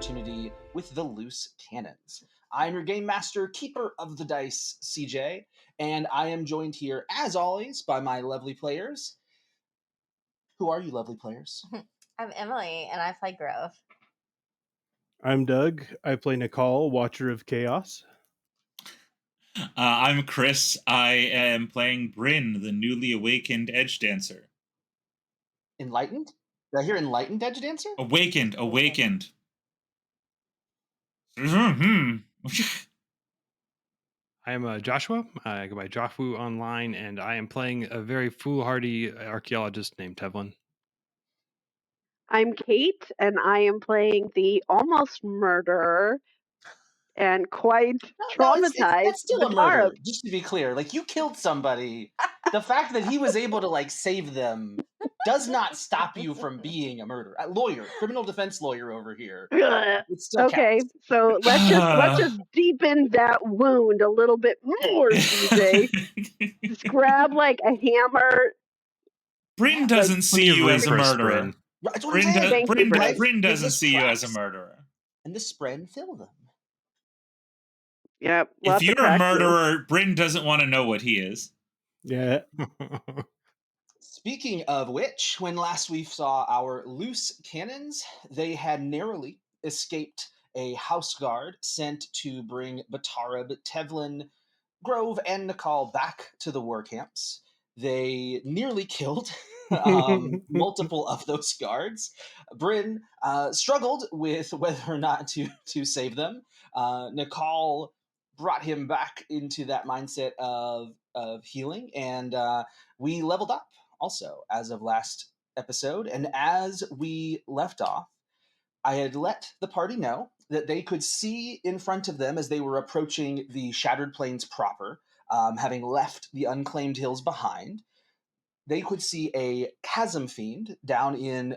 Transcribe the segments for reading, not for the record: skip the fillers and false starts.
opportunity with the Loose Canons. I'm your Game Master, Keeper of the Dice, CJ, and I am joined here, as always, by my lovely players. Who are you, lovely players? I'm Emily, and I play Grove. I'm Doug. I play Nakal, Watcher of Chaos. I'm Chris. I am playing Bryn, the newly awakened edge dancer. Enlightened? Did I hear enlightened edge dancer? Awakened. I am Joshua. I go by Joshua online, and I am playing a very foolhardy archaeologist named Tevlin. I'm Cate, and I am playing the almost murderer and quite traumatized. It's still a murder, just to be clear. Like, you killed somebody. The fact that he was able to, like, save them does not stop you from being a murderer. Lawyer, criminal defense lawyer over here. It's still okay, counts. so let's just deepen that wound a little bit more, CJ. Just grab like a hammer. Bryn doesn't see you as a murderer. Bryn doesn't see you as a murderer. And the spread fill them. Yep. If you're a murderer, Bryn doesn't want to know what he is. Yeah. Speaking of which, when last we saw our Loose Canons, they had narrowly escaped a house guard sent to bring Batarab, Tevlin, Grove, and Nakal back to the war camps. They nearly killed multiple of those guards. Bryn struggled with whether or not to save them. Nakal brought him back into that mindset of healing, and we leveled up also as of last episode. And as we left off, I had let the party know that they could see in front of them as they were approaching the Shattered Plains proper, having left the Unclaimed Hills behind. They could see a chasmfiend down in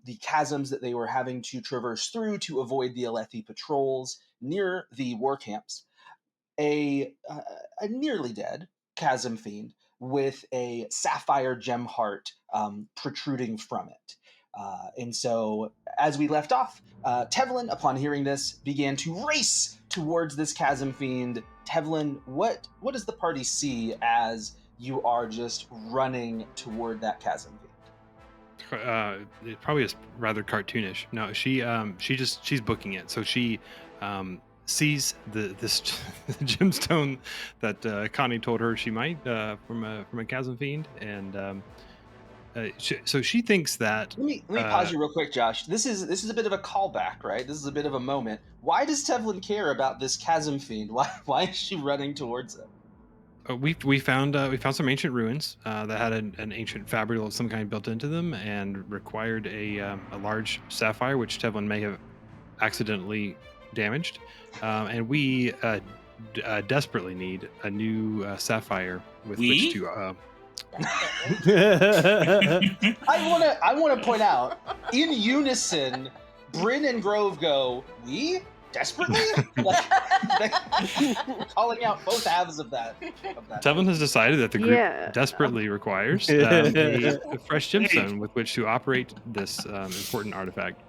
the chasms that they were having to traverse through to avoid the Alethi patrols near the war camps. A nearly dead chasmfiend with a sapphire gem heart protruding from it. And so, as we left off, Tevlin, upon hearing this, began to race towards this chasmfiend. Tevlin, what does the party see as you are just running toward that chasmfiend? It probably is rather cartoonish. No, she's booking it. So she sees this gemstone that Connie told her she might from a chasmfiend, and so she thinks that. Let me pause you real quick, Josh. This is a bit of a callback, right? This is a bit of a moment. Why does Tevlin care about this chasmfiend? Why is she running towards it? We found some ancient ruins that had an ancient fabric of some kind built into them and required a large sapphire, which Tevlin may have accidentally damaged, and we desperately need a new sapphire with which to. I want to point out, in unison, Bryn and Grove go, "We desperately?" Like, calling out both halves of that. Tevlin has decided that the group desperately requires a fresh gemstone with which to operate this important artifact.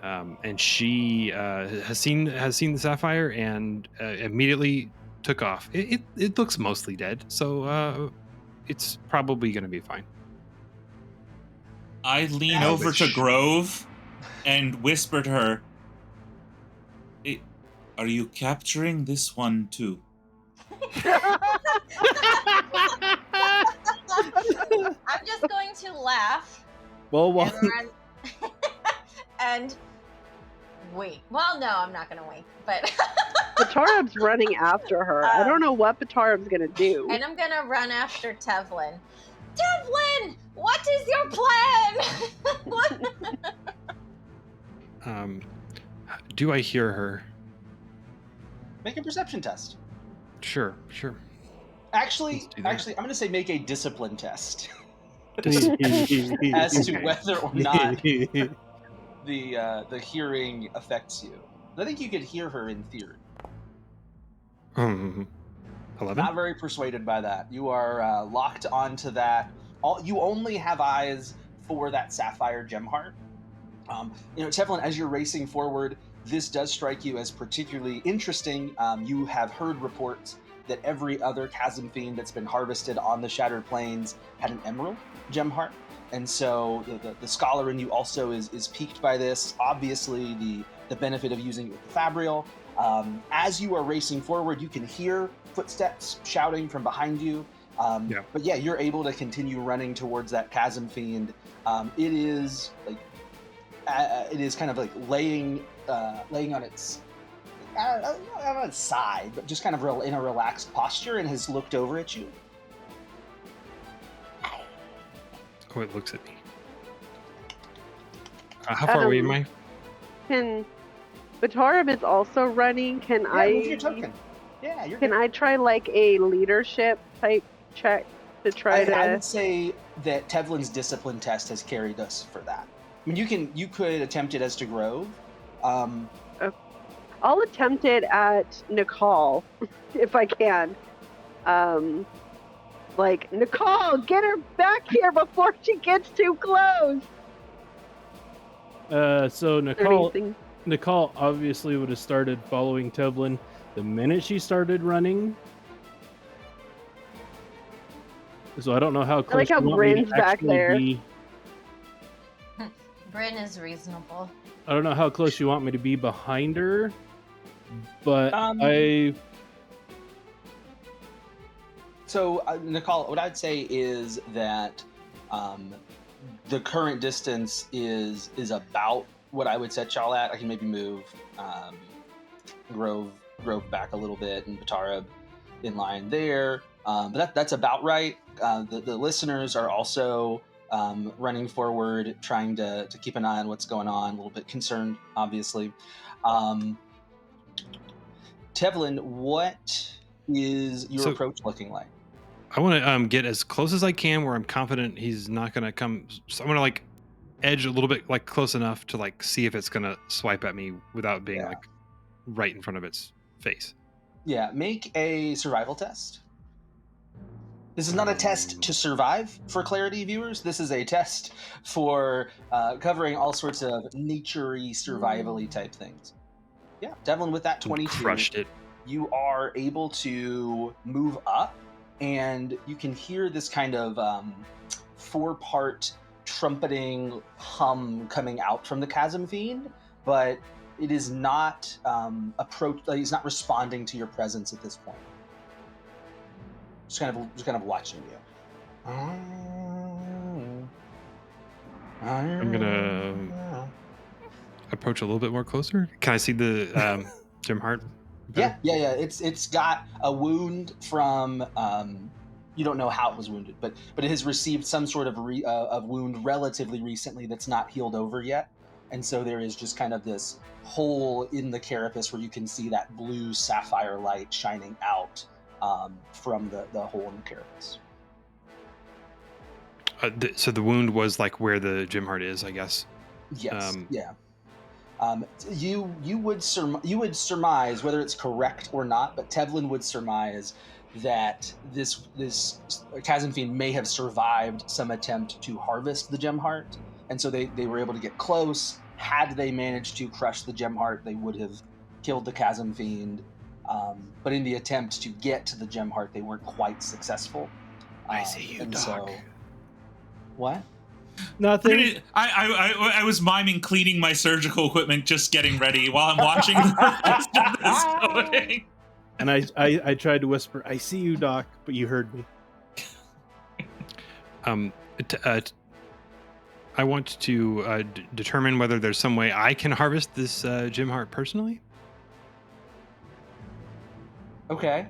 And she has seen the sapphire and immediately took off. It looks mostly dead, so it's probably going to be fine. I lean over to Grove and whisper to her, "Are you capturing this one too?" I'm just going to laugh. Well, and wait. Well, no, I'm not going to wait. But Batarab's running after her. I don't know what Batarab's going to do. And I'm going to run after Tevlin. Tevlin, what is your plan? Do I hear her? Make a perception test. Sure. Actually, I'm going to say make a discipline test. As to whether or not the hearing affects you. I think you could hear her in theory. 11? Not very persuaded by that. You are locked onto that. You only have eyes for that sapphire gem heart. Tevlin, as you're racing forward, this does strike you as particularly interesting. You have heard reports that every other chasmfiend that's been harvested on the Shattered Plains had an emerald gem heart. And so the scholar in you also is piqued by this. Obviously, the benefit of using it with the Fabrial. As you are racing forward, you can hear footsteps shouting from behind you. But yeah, you're able to continue running towards that chasmfiend. It is kind of like laying on its not on its side, but just kind of in a relaxed posture, and has looked over at you. Oh, it looks at me. How far away am I? Batarab is also running. Can move your token. Yeah, you're Can good. I try like a leadership type check to try to? I would say that Tevlin's discipline test has carried us for that. I mean, you could attempt it as to Grove. I'll attempt it at Nakal if I can. Like, Nakal, get her back here before she gets too close. So Nakal obviously would have started following Tevlin the minute she started running. So I don't know how close. I like how Bryn's back there. Bryn is reasonable. I don't know how close you want me to be behind her, but So, Nakal, what I'd say is that the current distance is about what I would set y'all at. I can maybe move Grove back a little bit and Batarab in line there. But that's about right. The listeners are also running forward, trying to keep an eye on what's going on, a little bit concerned, obviously. Tevlin, what is your approach looking like? I want to get as close as I can where I'm confident he's not going to come. So I'm going to like edge a little bit, like close enough to like see if it's going to swipe at me without being like right in front of its face. Yeah, make a survival test. This is not a test to survive for clarity, viewers. This is a test for covering all sorts of nature-y, survival-y type things. Yeah, Tevlin, with that 22, crushed it. You are able to move up, and you can hear this kind of 4-part trumpeting hum coming out from the chasmfiend, but it is not he's not responding to your presence at this point. Just kind of watching you. I'm gonna approach a little bit more closer. Can I see the gem heart? Yeah. It's got a wound from you don't know how it was wounded, but it has received some sort of wound relatively recently that's not healed over yet, and so there is just kind of this hole in the carapace where you can see that blue sapphire light shining out from the hole in the carapace. So the wound was like where the gem heart is, I guess. Yes. You would surmise, whether it's correct or not, but Tevlin would surmise that this chasmfiend may have survived some attempt to harvest the gem heart, and so they were able to get close. Had they managed to crush the gem heart, they would have killed the chasmfiend. But in the attempt to get to the gem heart, they weren't quite successful. I see you, Doc. So, what? Nothing. I was miming cleaning my surgical equipment, just getting ready while I'm watching the rest of this going. And I tried to whisper, "I see you, Doc," but you heard me. I want to determine whether there's some way I can harvest this gem heart personally. Okay.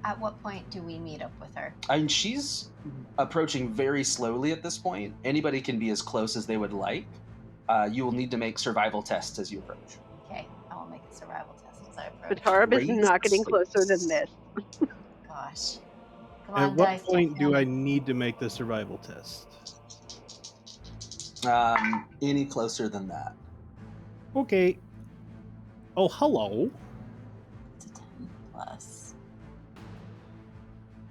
At what point do we meet up with her? I mean, she's approaching very slowly at this point. Anybody can be as close as they would like. You will need to make survival tests as you approach. Okay, I will make a survival test as I approach. Batarab is not getting closer than this. Gosh. Come on, At what dice, point do I need to make the survival test? Any closer than that. Okay. Oh, hello. It's a 10 plus.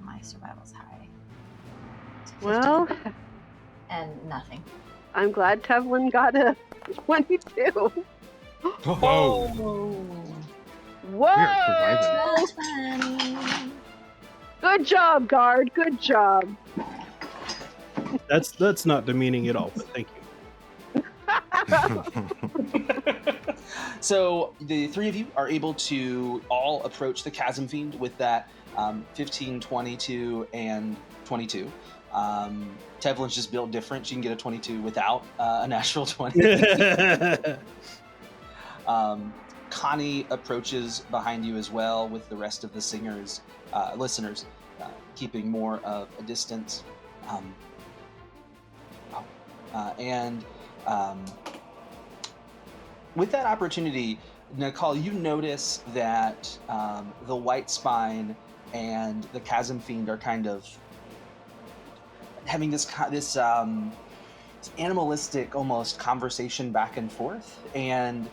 My survival's high. Well, and nothing. I'm glad Tevlin got a 22. Whoa. Whoa! Good job, guard. Good job. That's not demeaning at all, but thank you. So the three of you are able to all approach the chasm fiend with that 15, 22, and 22. Tevlin's just built different. She can get a 22 without a natural 20. Connie approaches behind you as well with the rest of the listeners, keeping more of a distance. With that opportunity, Nakal, you notice that the White Spine and the Chasm Fiend are kind of having this animalistic almost conversation back and forth. And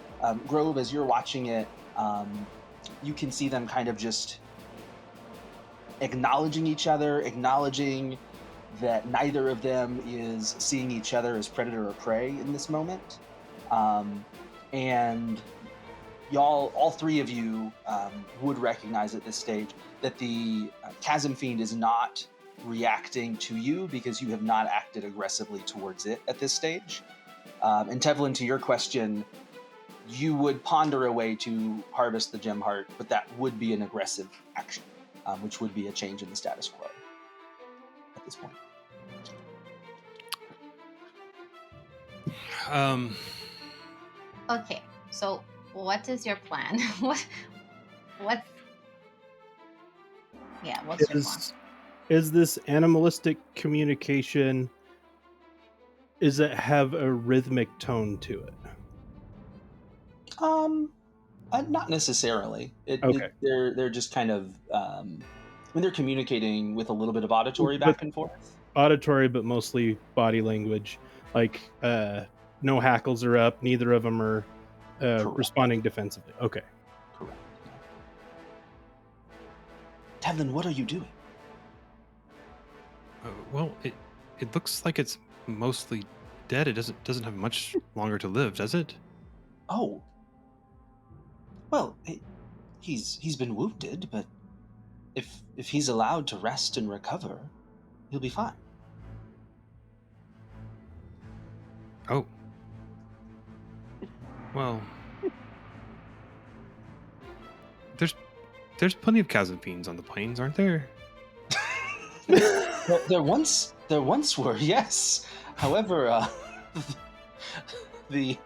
Grove, as you're watching it, you can see them kind of just acknowledging each other, acknowledging that neither of them is seeing each other as predator or prey in this moment. And y'all, all three of you would recognize at this stage that the Chasm Fiend is not reacting to you because you have not acted aggressively towards it at this stage. And Tevlin, to your question, you would ponder a way to harvest the gem heart, but that would be an aggressive action, which would be a change in the status quo at this point. Okay, so what is your plan? what's your plan? Is this animalistic communication, does it have a rhythmic tone to it? Not necessarily. Okay. They're just kind of when they're communicating with a little bit of auditory back and forth. Auditory, but mostly body language. Like no hackles are up. Neither of them are responding defensively. Okay. Correct. Tevlin, what are you doing? Well, it looks like it's mostly dead. It doesn't have much longer to live, does it? Oh. Well, he's been wounded, but if he's allowed to rest and recover, he'll be fine. Oh. Well, there's plenty of chasm fiends on the plains, aren't there? Well, there once were, yes. However, the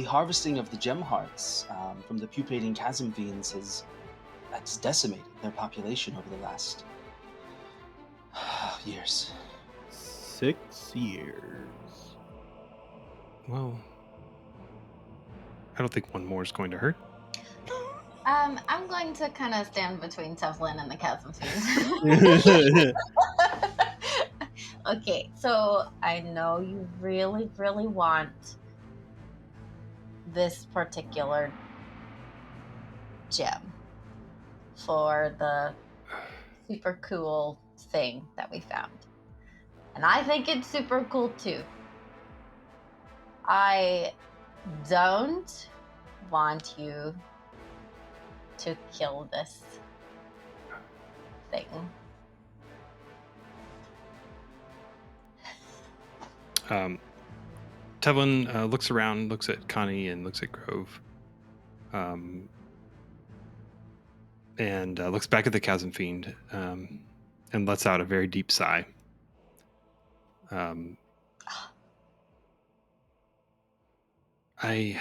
harvesting of the gem hearts from the pupating chasm fiends that's decimated their population over the last years. 6 years. Well, I don't think one more is going to hurt. I'm going to kind of stand between Tevlin and the chasm fiend. Okay, so I know you really, really want this particular gem for the super cool thing that we found. And I think it's super cool too. I don't want you to kill this thing. Tevlin looks around, looks at Connie, and looks at Grove, and looks back at the chasm fiend, and lets out a very deep sigh. I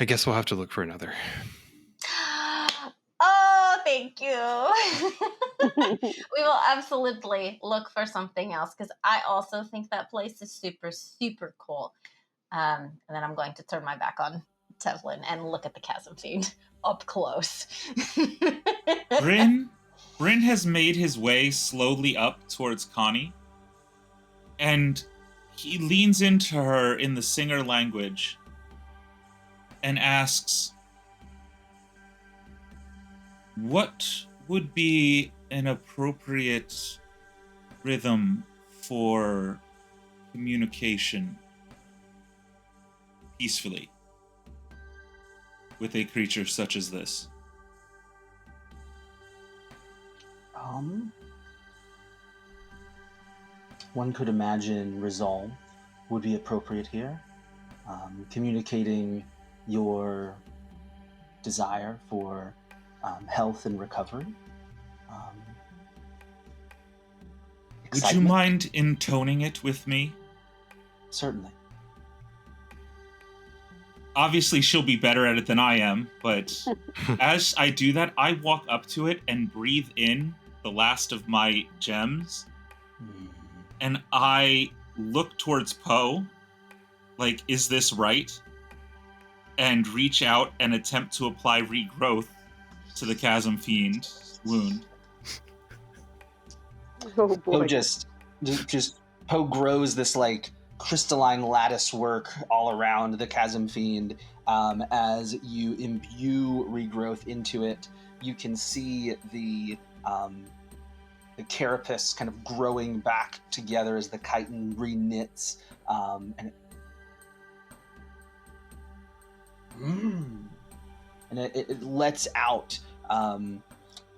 guess we'll have to look for another. Oh, thank you. We will absolutely look for something else because I also think that place is super, super cool. And then I'm going to turn my back on Tevlin and look at the chasm fiend up close. Bryn has made his way slowly up towards Connie, and he leans into her in the singer language and asks, what would be an appropriate rhythm for communication peacefully with a creature such as this? One could imagine resolve would be appropriate here. Communicating your desire for health and recovery. Would you mind intoning it with me? Certainly. Obviously, she'll be better at it than I am, but as I do that, I walk up to it and breathe in the last of my gems, and I look towards Poe, like, is this right? And reach out and attempt to apply regrowth to the chasmfiend wound. Oh boy. Poe just Poe grows this like crystalline lattice work all around the chasmfiend. As you imbue regrowth into it, you can see the carapace kind of growing back together as the chitin reknits, and it lets out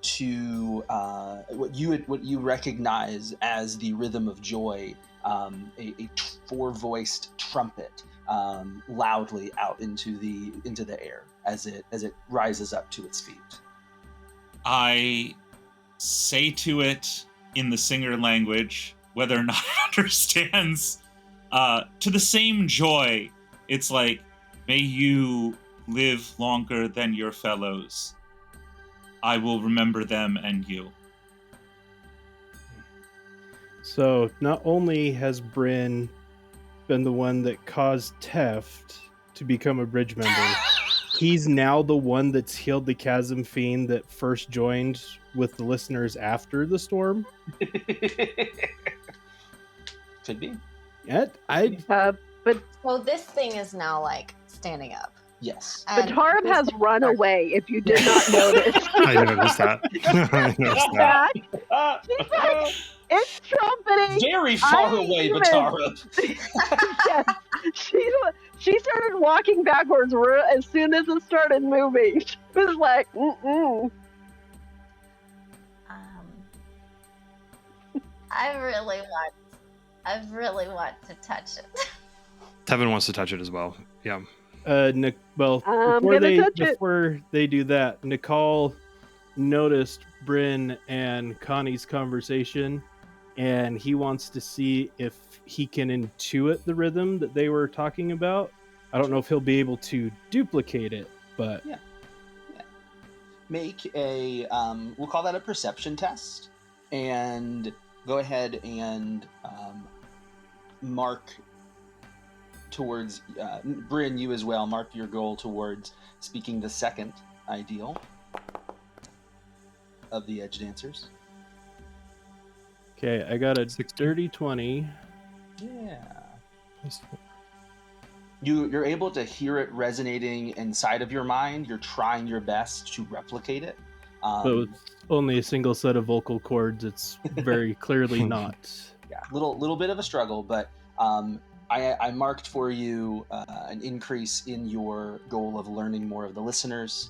to what you recognize as the rhythm of joy, a four-voiced trumpet, loudly out into the air as it rises up to its feet. I say to it in the singer language, whether or not it understands, to the same joy. It's like, may you live longer than your fellows. I will remember them and you. So not only has Bryn been the one that caused Teft to become a bridge member, he's now the one that's healed the chasmfiend that first joined with the listeners after the storm. Could be. Yeah, But So this thing is now like standing up. Yes. Batarab has run away, if you did not notice. I noticed that. I noticed that. She's like, it's trumpeting. Very far I away, even- Batarab. Yes. She started walking backwards as soon as it started moving. She was like, I really want to touch it. Tevin wants to touch it as well. Yeah. Before they do that, Nakal noticed Bryn and Connie's conversation, and he wants to see if he can intuit the rhythm that they were talking about. I don't know if he'll be able to duplicate it, but yeah. Make a we'll call that a perception test, and go ahead and mark towards Bryn, you as well, mark your goal towards speaking the second ideal of the Edge Dancers. okay, I got a dirty 20. Yeah. You're able to hear it resonating inside of your mind. You're trying your best to replicate it. But with only a single set of vocal cords, it's very clearly not. Yeah, little bit of a struggle, but I marked for you an increase in your goal of learning more of the listeners,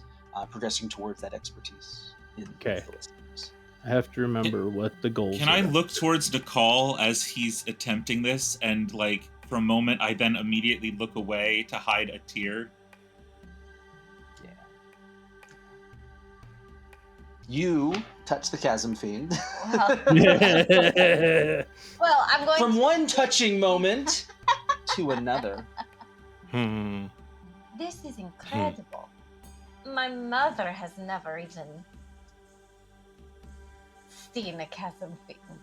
progressing towards that expertise in the listeners. I have to remember what the goals Can are. I look towards Nakal as he's attempting this, and like for a moment I then immediately look away to hide a tear? Yeah. You touch the chasmfiend. Well, I'm going from one touching moment to another. This is incredible. My mother has never even seen a chasmfiend.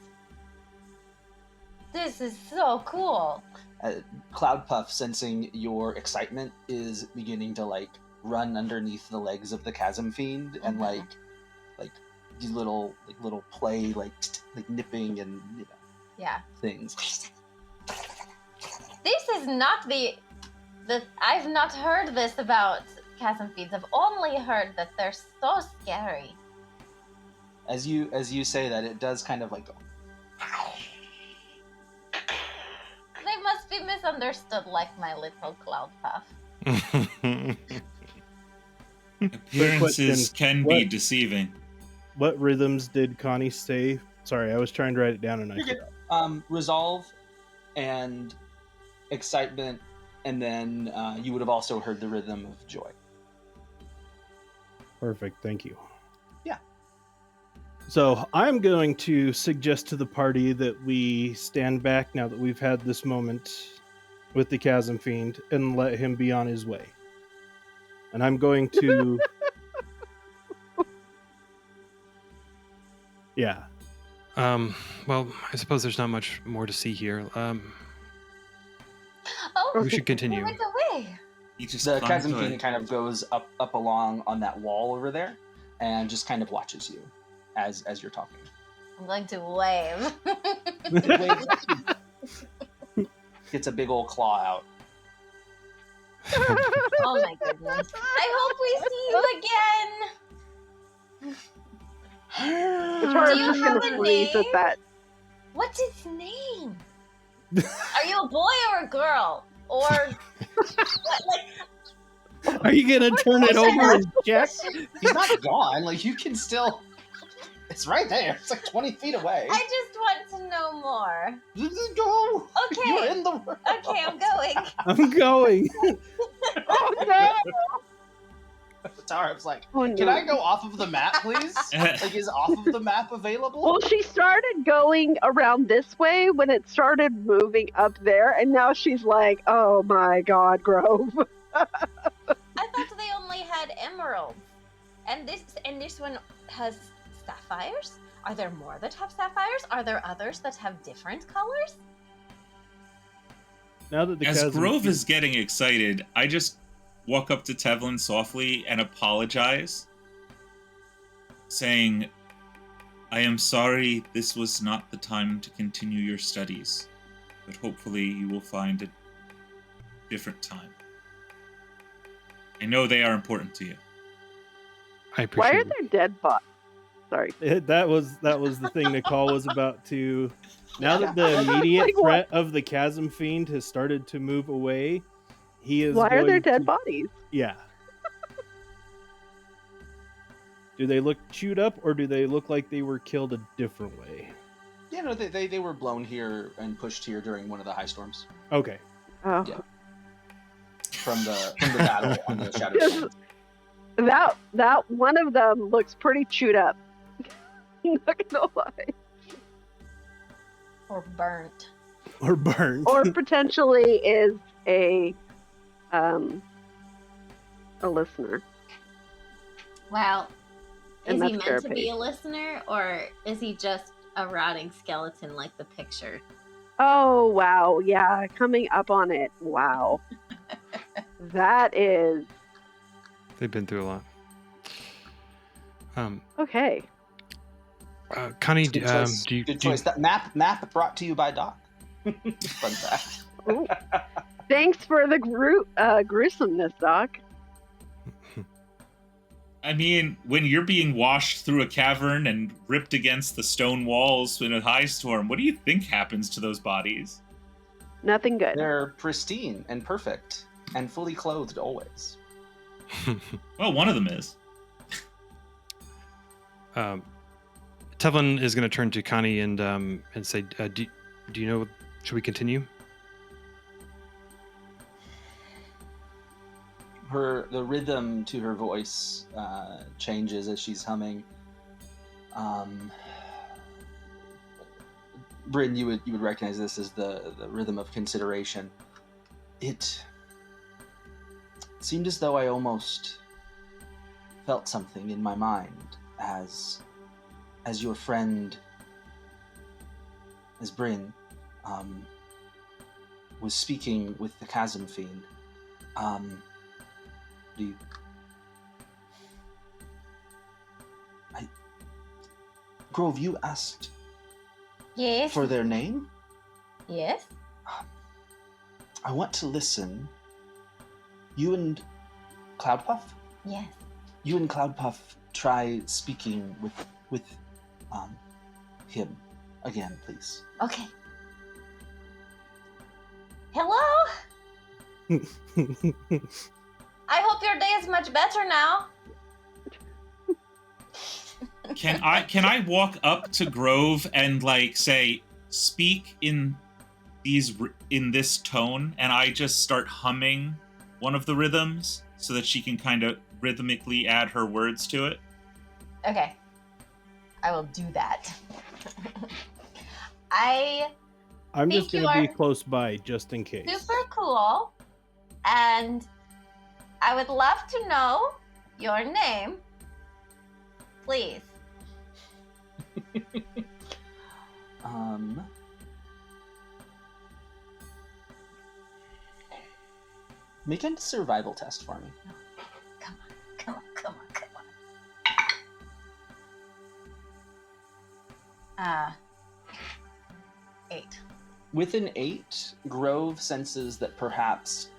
This is so cool. Cloudpuff, sensing your excitement, is beginning to like run underneath the legs of the chasmfiend and like do little play like nipping and things. This is not the I've not heard this about chasmfiends. I've only heard that they're so scary. As you say that, it does kind of like go. They must be misunderstood, like my little cloud puff. Appearances can be deceiving. What rhythms did Connie say? Sorry, I was trying to write it down and I forgot. Resolve and excitement, and then you would have also heard the rhythm of joy. Perfect, thank you. Yeah. So I'm going to suggest to the party that we stand back now that we've had this moment with the chasmfiend and let him be on his way. And I'm going to... Yeah. Well, I suppose there's not much more to see here. We should continue. Went away. The chasmfiend kind of goes up along on that wall over there, and just kind of watches you as you're talking. I'm going to wave. Gets a big old claw out. Oh my goodness! I hope we see you again. Batarab's just gonna freeze at that. What's its name? Are you a boy or a girl? Or what? Like, are you gonna turn it over and check? He's not gone. Like, you can still. It's right there. It's like 20 feet away. I just want to know more. Go. Okay. You're in the world. Okay, I'm going. I'm going. Oh no! Batarab's like, Oh, no. Can I go off of the map, please? Like, is off of the map available? Well, she started going around this way when it started moving up there, and now she's like, "Oh my God, Grove." I thought they only had emeralds, and this one has sapphires. Are there more that have sapphires? Are there others that have different colors? Now that the As Grove is getting excited, I just walk up to Tevlin softly and apologize, saying, I am sorry this was not the time to continue your studies, but hopefully you will find a different time. I know they are important to you. I appreciate Why are there dead bots? Sorry. That was the thing Nakal was about to... Now that the immediate threat of the chasmfiend has started to move away, he is Why are there going dead to... bodies? Yeah. Do they look chewed up, or do they look like they were killed a different way? Yeah, no, they were blown here and pushed here during one of the high storms. Okay. Oh. Yeah. From the battle on the Shadow. That one of them looks pretty chewed up. Not gonna lie. Or burnt. Or burned. Or potentially is a listener. Well, And is he that's meant to therapy. be a listener, or is he just a rotting skeleton like the picture? Oh wow, yeah, coming up on it. Wow. That is They've been through a lot. okay. Connie, Good choice. Good choice. That map brought to you by Doc. Fun fact. Ooh. Thanks for the gruesomeness, Doc. I mean, when you're being washed through a cavern and ripped against the stone walls in a high storm, what do you think happens to those bodies? Nothing good. They're pristine and perfect and fully clothed always. Well, one of them is. Tevlin is going to turn to Connie and say, "Do you know? Should we continue?" The rhythm to her voice changes as she's humming. Bryn, you would recognize this as the rhythm of consideration. It seemed as though I almost felt something in my mind as your friend, as Bryn, was speaking with the chasmfiend. Grove, you asked Yes. for their name? Yes. I want to listen. You and Cloudpuff? Yes. You and Cloudpuff try speaking with him again, please. Okay. Hello? I hope your day is much better now. Can I walk up to Grove and like say, speak in this tone, and I just start humming one of the rhythms so that she can kind of rhythmically add her words to it? Okay. I will do that. I'm just going to be close by just in case. Super cool. And I would love to know your name. Please. Make a survival test for me. Come on. 8. With an 8, Grove senses that perhaps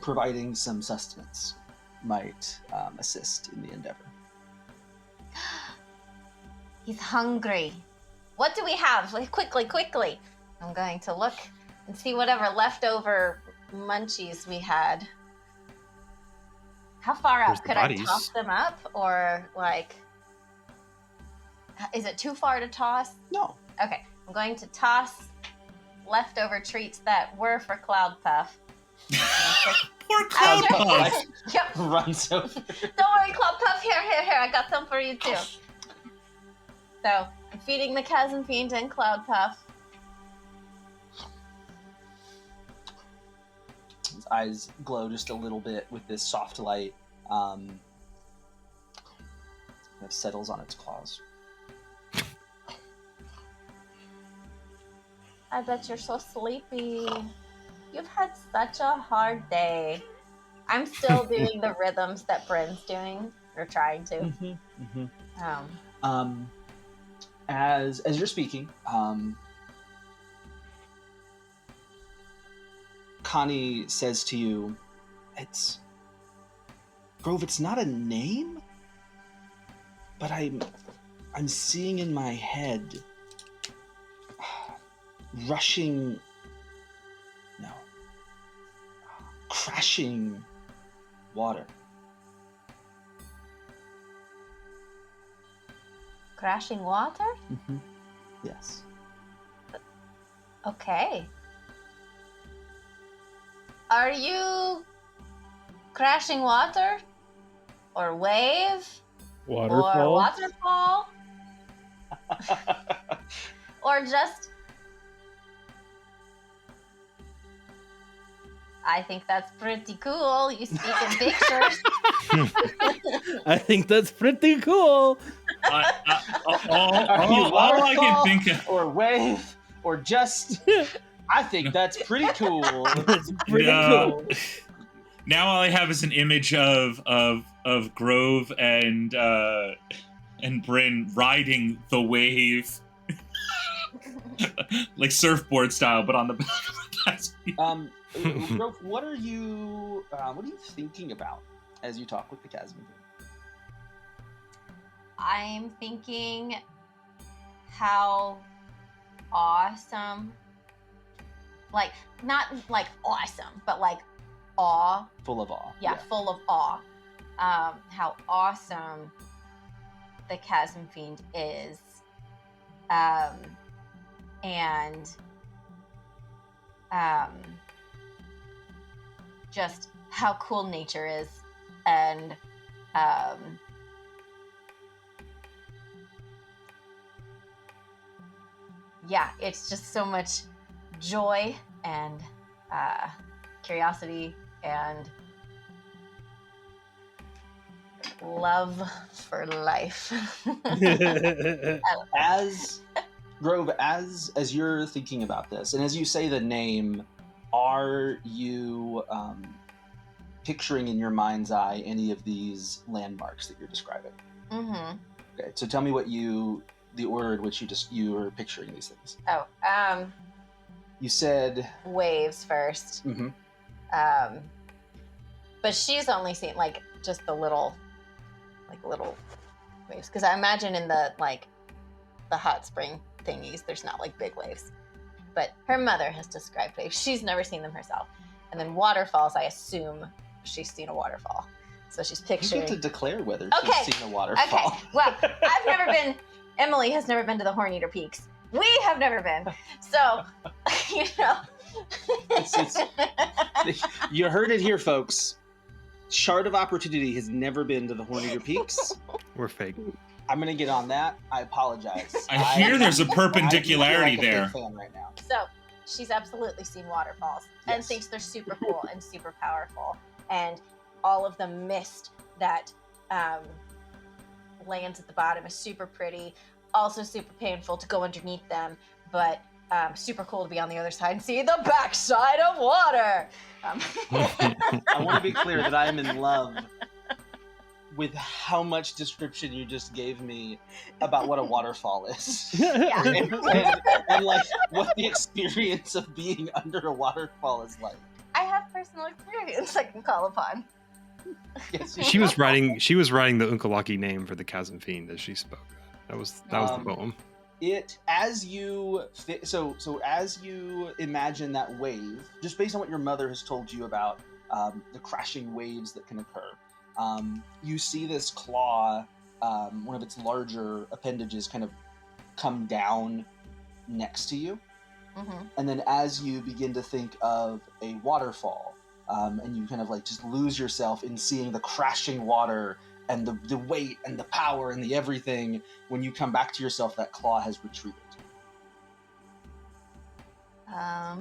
providing some sustenance might assist in the endeavor. He's hungry. What do we have? Like, quickly. I'm going to look and see whatever leftover munchies we had. How far up? Could I toss them up? Or, like, is it too far to toss? No. Okay. I'm going to toss leftover treats that were for Cloud Puff. Poor Cloud Puff. Yep. Runs over. Don't worry, Cloud Puff. Here. I got some for you too. So I'm feeding the chasmfiend and Cloud Puff. His eyes glow just a little bit with this soft light. It settles on its claws. I bet you're so sleepy. You've had such a hard day. I'm still doing the rhythms that Bryn's doing, or trying to. As you're speaking, Connie says to you, Grove, it's not a name, but I'm seeing in my head crashing water. Crashing water? Mm-hmm. Yes. Okay. Are you crashing water? Or wave? Waterfall? Or waterfall? Or just... I think that's pretty cool. You speak in pictures. I think that's pretty cool. All I can think of, or wave, or just. I think that's pretty cool. That's pretty cool. Now all I have is an image of Grove and Bryn riding the wave, like surfboard style, but on the back of the Grove, what are you thinking about as you talk with the chasmfiend? I'm thinking how awesome, like, not like awesome, but like awe. Full of awe. Yeah, full of awe. How awesome the chasmfiend is. Just how cool nature is, and yeah, it's just so much joy and curiosity and love for life. As Grove, as you're thinking about this, and as you say the name, are you picturing in your mind's eye any of these landmarks that you're describing? Mm-hmm. Okay, so tell me what the order in which you were picturing these things. Oh, you said waves first. Mm-hmm. But she's only seen like just the little waves, because I imagine in the hot spring thingies, there's not like big waves. But her mother has described waves. She's never seen them herself. And then waterfalls, I assume she's seen a waterfall. So she's picturing. You get to declare whether Okay. she's seen a waterfall. Okay, well, I've never been, Emily has never been to the Horneater Peaks. We have never been. So, you know. You heard it here, folks. Shard of Opportunity has never been to the Horneater Peaks. We're fake. I'm gonna get on that. I apologize. I hear there's a perpendicularity I feel like a there. big fan right now. So she's absolutely seen waterfalls and Yes. thinks they're super cool and super powerful. And all of the mist that lands at the bottom is super pretty, also super painful to go underneath them, but super cool to be on the other side and see the backside of water. I want to be clear that I am in love with how much description you just gave me about what a waterfall is. Yeah. and like what the experience of being under a waterfall is like. I have personal experience I can call upon. Yes, She was writing the Unkalaki name for the chasmfiend as she spoke. That was the poem. As you imagine that wave, just based on what your mother has told you about the crashing waves that can occur, you see this claw, one of its larger appendages, kind of come down next to you. Mm-hmm. And then as you begin to think of a waterfall, and you kind of like just lose yourself in seeing the crashing water and the weight and the power and the everything, when you come back to yourself, that claw has retreated. I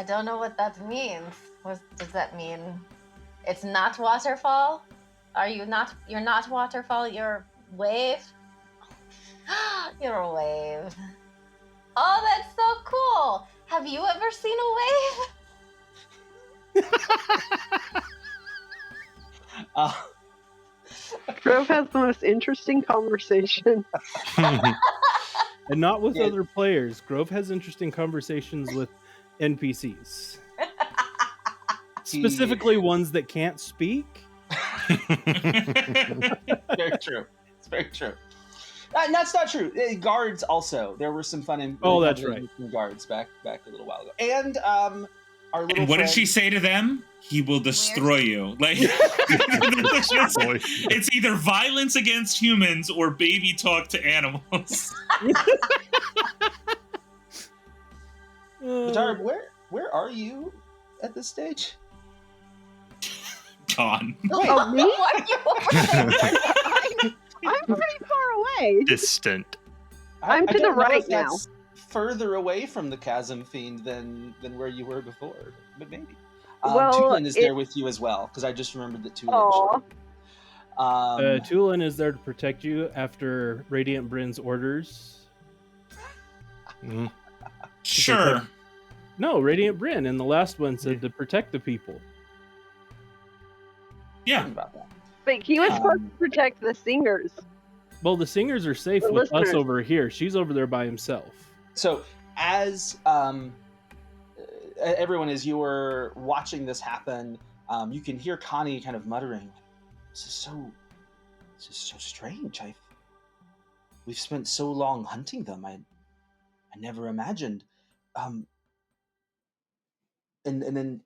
don't know what that means. What does that mean? It's not waterfall? You're not waterfall, you're wave? You're a wave. Oh, that's so cool. Have you ever seen a wave? Grove has the most interesting conversation. And not with other players. Grove has interesting conversations with NPCs. Specifically ones that can't speak. Very true. It's very true. And that's not true. Guards also. There were some fun. That's right. Guards back a little while ago. And our little. And what friend, did she say to them? He will destroy you. Like it's either violence against humans or baby talk to animals. Batarab, where are you at this stage? Gone. Oh, me? Why are you over there? I'm pretty far away. Distant. I'm to the don't know right if that's now. Further away from the chasmfiend than where you were before, but maybe. Well, Teelin is there with you as well, because I just remembered that Teelin Aw. was Teelin is there to protect you after Radiant Bryn's orders. Mm. Sure. No, Radiant Bryn in the last one said to protect the people. Yeah. about that. But he was supposed to protect the singers. Well, the singers are safe The with us listeners. over here. She's over there by himself. So as everyone, as you were watching this happen, you can hear Connie kind of muttering, This is so strange. We've spent so long hunting them. I never imagined. And then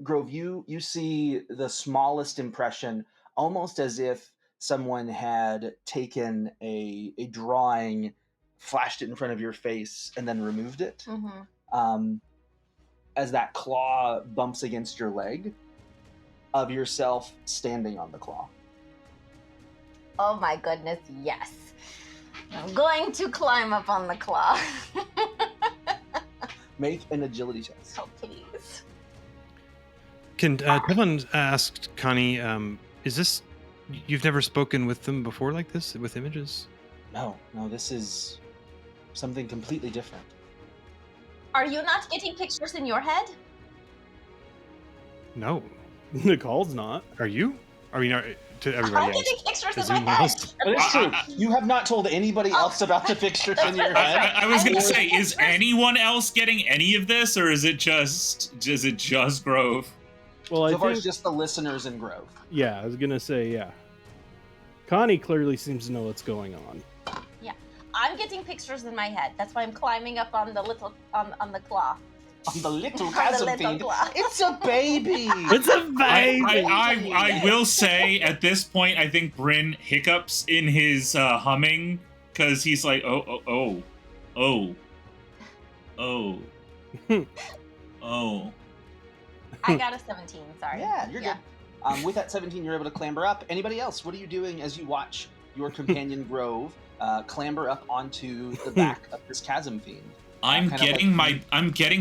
Grove, you see the smallest impression, almost as if someone had taken a drawing, flashed it in front of your face, and then removed it. Mm-hmm. As that claw bumps against your leg, of yourself standing on the claw. Oh my goodness, yes. I'm going to climb up on the claw. Make an agility test. Oh, please. Can Tevlin asked Connie, is this, you've never spoken with them before like this, with images? No, this is something completely different. Are you not getting pictures in your head? No. Nakal's not. Are you? I mean, to I'm everybody getting else. pictures Is in my anyone head. else? But it's true. You have not told anybody else about the pictures in your head. I was gonna say, is anyone else getting any of this, or is it just Grove? Well, So I far, think, it's just the listeners in Grove. yeah, I was gonna say, yeah. Connie clearly seems to know what's going on. I'm getting pictures in my head. That's why I'm climbing up on the little on the claw. On the little On the chasm little fiend. claw. It's a baby. It's a baby. I will say at this point, I think Bryn hiccups in his humming because he's like, oh. I got a 17, sorry. Yeah, you're good. With that 17, you're able to clamber up. Anybody else? What are you doing as you watch your companion Grove clamber up onto the back of this chasm fiend? I'm getting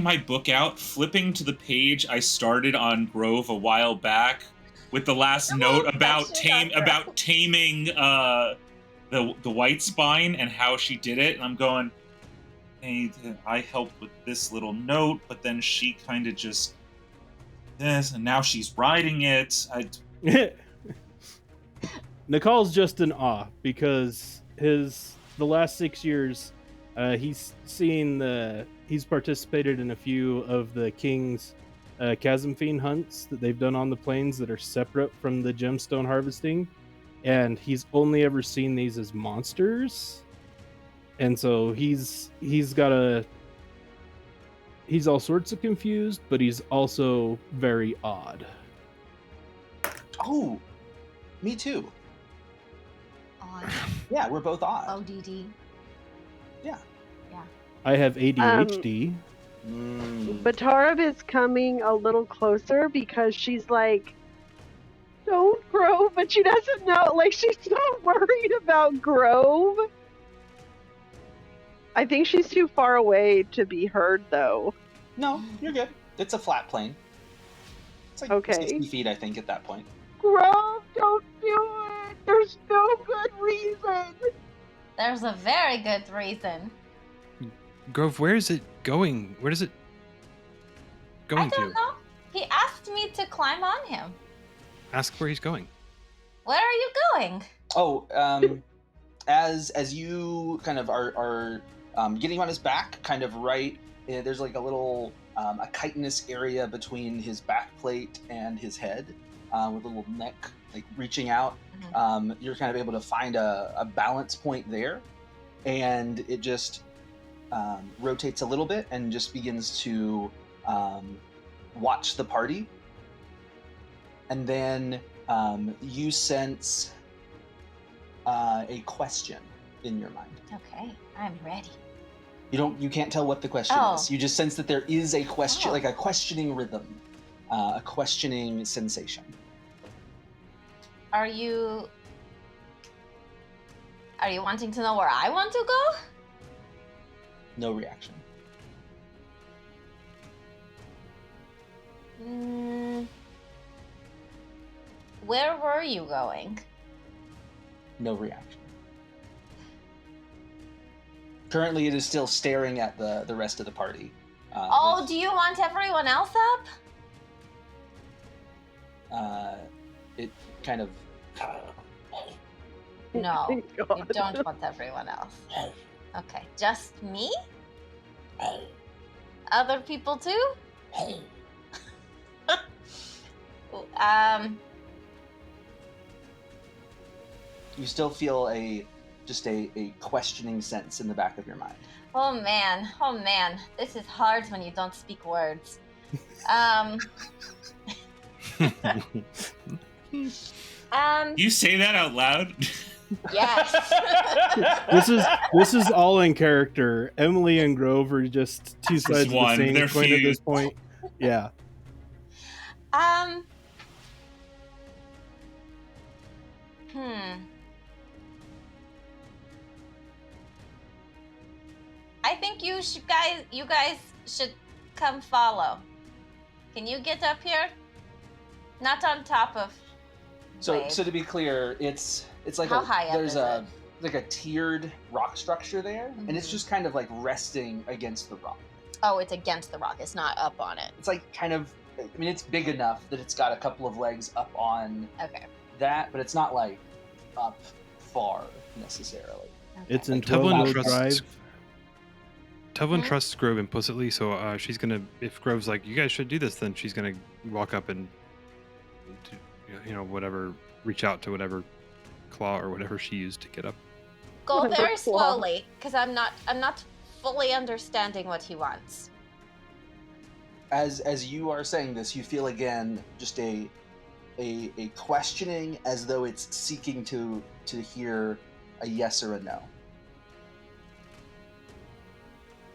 my book out, flipping to the page I started on Grove a while back with the last note about taming the white spine and how she did it, and I'm going, hey, I helped with this little note, but then she kind of just this, and now she's riding it. Nakal's just in awe because the last 6 years, he's participated in a few of the king's chasm fiend hunts that they've done on the plains that are separate from the gemstone harvesting, and he's only ever seen these as monsters, and so he's all sorts of confused, but he's also very odd. Oh, me too. Odd. Yeah, we're both odd. ODD. Yeah. I have ADHD. Batarab is coming a little closer because she's like, don't Grove, but she doesn't know. Like, she's so worried about Grove. I think she's too far away to be heard, though. No, you're good. It's a flat plane. It's like 60 feet, I think, at that point. Grove, don't do it! There's no good reason! There's a very good reason. Grove, where is it going? Where is it going to? I don't know. He asked me to climb on him. Ask where he's going. Where are you going? Oh, as you kind of are getting on his back, kind of right, there's like a little a chitinous area between his back plate and his head, with a little neck like reaching out. Mm-hmm. You're kind of able to find a balance point there, and it just rotates a little bit and just begins to watch the party. And then you sense a question in your mind. Okay, I'm ready. You can't tell what the question is. You just sense that there is a question, like a questioning rhythm, a questioning sensation. Are you wanting to know where I want to go? No reaction. Where were you going? No reaction. Currently, it is still staring at the rest of the party. Do you want everyone else up? It kind of... No, you don't want everyone else. Okay, just me? Other people too? You still feel a questioning sense in the back of your mind. Oh man, this is hard when you don't speak words. You say that out loud? Yes. This is all in character. Emily and Grove are just two sides of the same coin at this point. Yeah. I think you guys should come follow. Can you get up here? Not on top of. So to be clear, it's like how high up there's is it? Like a tiered rock structure there, and it's just kind of like resting against the rock. Oh, it's against the rock. It's not up on it. It's like kind of, I mean, it's big enough that it's got a couple of legs up on that, but it's not like up far necessarily. Okay. It's in 12-wheel drive. Tevlin trusts Grove implicitly, so she's gonna. If Grove's like, "You guys should do this," then she's gonna walk up and, whatever, reach out to whatever claw or whatever she used to get up. Go very slowly, because I'm not fully understanding what he wants. as you are saying this, you feel again just a questioning, as though it's seeking to hear a yes or a no.